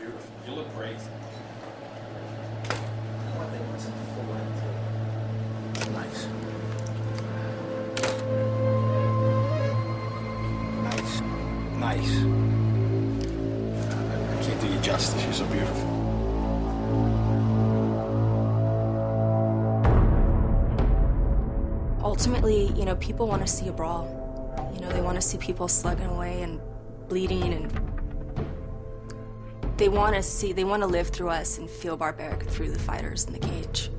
beautiful. You look great. Nice. Nice. Nice. I can't do you justice. You're so beautiful. Ultimately, you know, people want to see a brawl. You know, they want to see people slugging away and bleeding, and they want to live through us and feel barbaric through the fighters in the cage.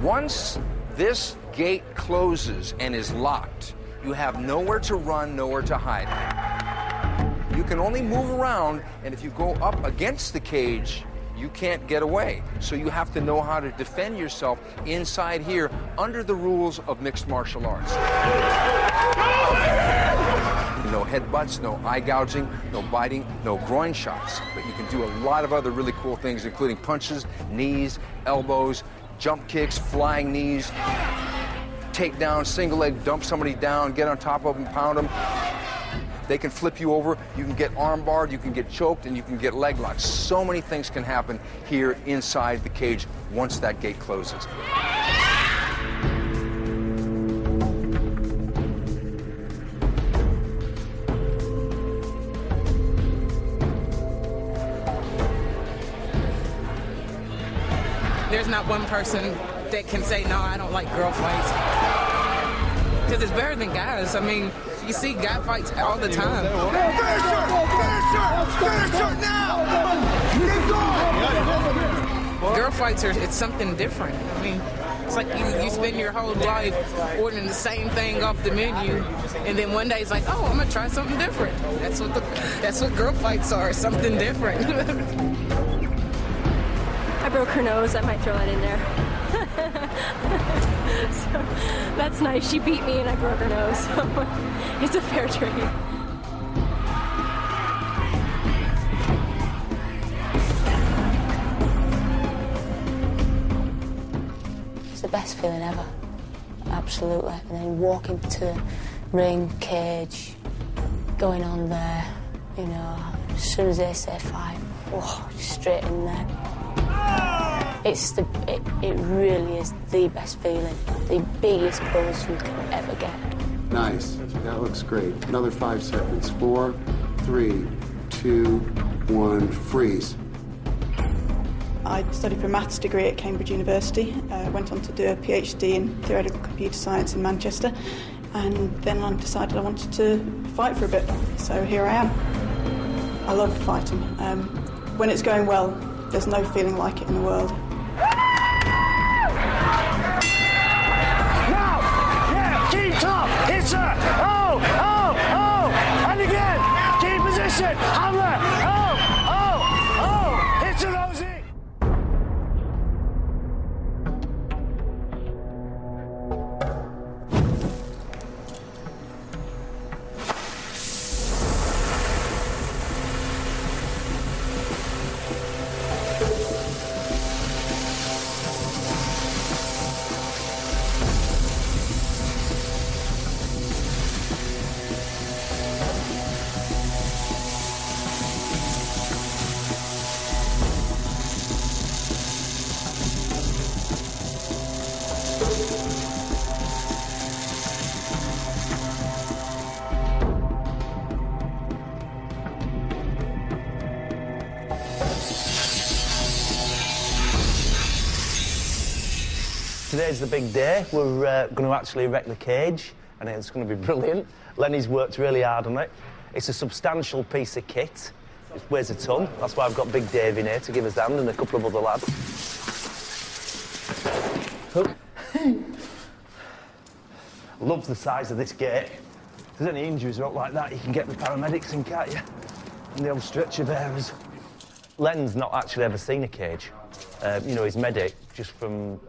Once this gate closes and is locked, you have nowhere to run, nowhere to hide. You can only move around, and if you go up against the cage, you can't get away. So you have to know how to defend yourself inside here under the rules of mixed martial arts. No headbutts, no eye gouging, no biting, no groin shots. But you can do a lot of other really cool things, including punches, knees, elbows, jump kicks, flying knees, takedown, single leg, dump somebody down, get on top of them, pound them. They can flip you over, you can get arm barred, you can get choked, and you can get leg locked. So many things can happen here inside the cage once that gate closes. There's not one person that can say, no, I don't like girl fights. Because it's better than guys. I mean, you see guy fights all the time. Finish her now! Keep going! Girl fights it's something different. I mean, it's like you spend your whole life ordering the same thing off the menu, and then one day it's like, oh, I'm gonna try something different. That's what girl fights are, something different. I broke her nose. I might throw that in there. So that's nice. She beat me and I broke her nose. So it's a fair trade. It's the best feeling ever. Absolutely. And then walking to ring, cage, going on there, you know, as soon as they say fight, oh, straight in there. It really is the best feeling, the biggest buzz you can ever get. Nice. That looks great. Another 5 seconds. 4, 3, 2, 1, freeze. I studied for a maths degree at Cambridge University. Went on to do a PhD in theoretical computer science in Manchester, and then I decided I wanted to fight for a bit. So here I am. I love fighting. When it's going well, there's no feeling like it in the world. Now! Yeah! Keep top! Hit her! Oh! Oh! Oh! And again! Keep position! Hammer! Oh! Oh! Oh! Hit her, Rosie! Today's the big day. We're going to actually erect the cage, and it's going to be brilliant. Lenny's worked really hard on it. It's a substantial piece of kit. It weighs a ton. That's why I've got Big Dave in here to give us a hand, and a couple of other lads. Love the size of this gate. If there's any injuries or up like that, you can get the paramedics in, can't you? And the old stretcher bearers. Len's not actually ever seen a cage. You know, he's medic just from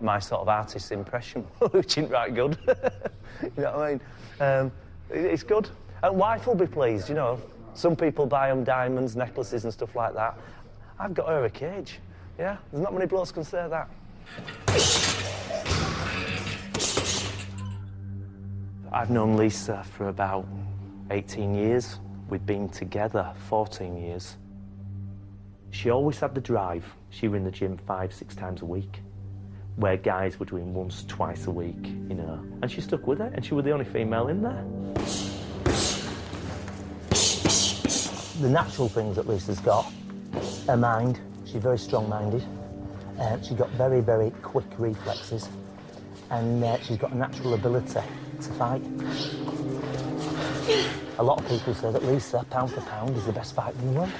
my sort of artist's impression, which isn't right good. You know what I mean? It's good. And wife will be pleased, you know. Some people buy them diamonds, necklaces and stuff like that. I've got her a cage, yeah? There's not many blokes can say that. I've known Lisa for about 18 years. We've been together 14 years. She always had the drive. She was in the gym 5-6 times a week, where guys were doing once, twice a week, you know. And she stuck with it, and she was the only female in there. The natural things that Lisa's got, her mind, she's very strong-minded. She's got very, very quick reflexes, and she's got a natural ability to fight. A lot of people say that Lisa, pound for pound, is the best fighter in the world.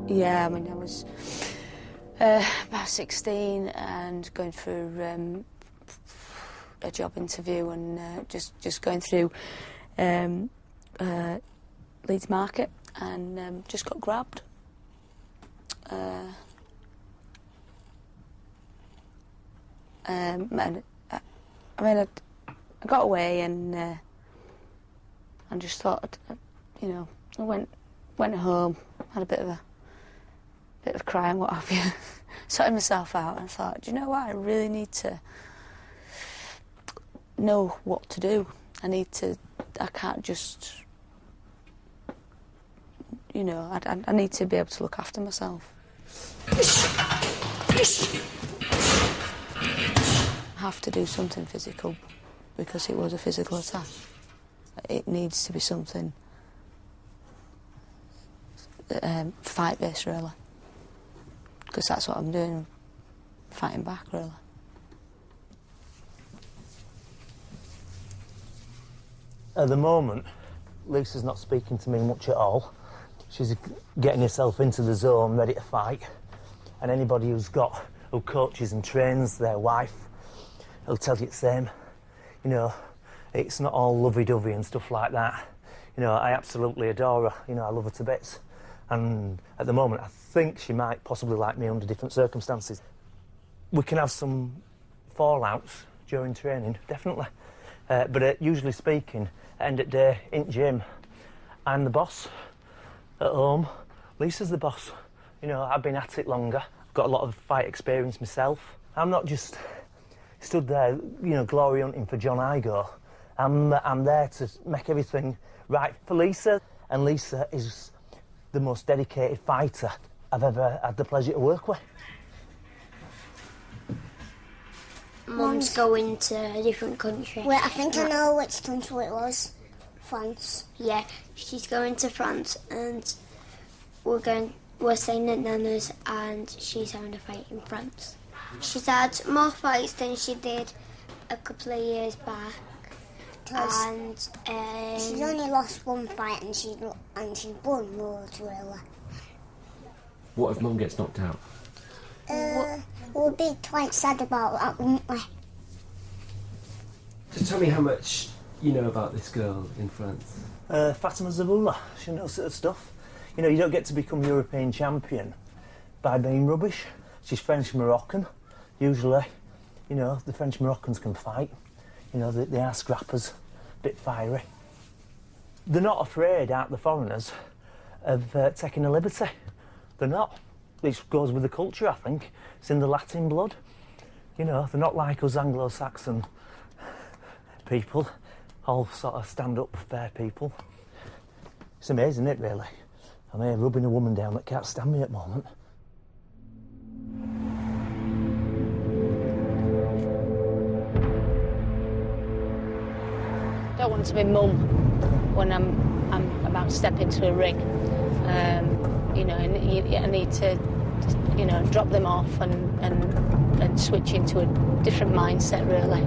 Yeah, I mean, I was about 16 and going through a job interview and just going through Leeds Market and just got grabbed. And I got away and just thought, you know, I went home, had a bit of cry and what have you, sorted myself out and thought, do you know what, I really need to know what to do. I can't just, you know, I need to be able to look after myself. I have to do something physical because it was a physical attack. It needs to be something fight-based, really, because that's what I'm doing, fighting back, really. At the moment, Lisa's not speaking to me much at all. She's getting herself into the zone, ready to fight. And anybody who coaches and trains their wife, will tell you the same. You know, it's not all lovey-dovey and stuff like that. You know, I absolutely adore her. You know, I love her to bits. And at the moment, I think she might possibly like me under different circumstances. We can have some fallouts during training, definitely. But usually speaking, end of day, in gym, I'm the boss. At home, Lisa's the boss. You know, I've been at it longer. I've got a lot of fight experience myself. I'm not just stood there, you know, glory hunting for John Igo. I'm there to make everything right for Lisa. And Lisa is the most dedicated fighter I've ever had the pleasure to work with. Mum's going to a different country. Wait, I think I know which country it was. France. Yeah, she's going to France and we're staying at Nana's and she's having a fight in France. She's had more fights than she did a couple of years back. And she's only lost one fight and she's won loads, really. What if Mum gets knocked out? We'll be quite sad about that, won't we? Just tell me how much you know about this girl in France. Fatima Zabula, she knows sort of stuff. You know, you don't get to become European champion by being rubbish. She's French-Moroccan. Usually, you know, the French-Moroccans can fight. You know, they are scrappers, a bit fiery. They're not afraid, aren't the foreigners, of taking a liberty. They're not. This goes with the culture, I think. It's in the Latin blood. You know, they're not like us Anglo-Saxon people, all sort of stand-up, fair people. It's amazing, isn't it, really? I'm here rubbing a woman down that can't stand me at the moment. I don't want to be mum when I'm about to step into a ring. You know, I need to, you know, drop them off and switch into a different mindset, really.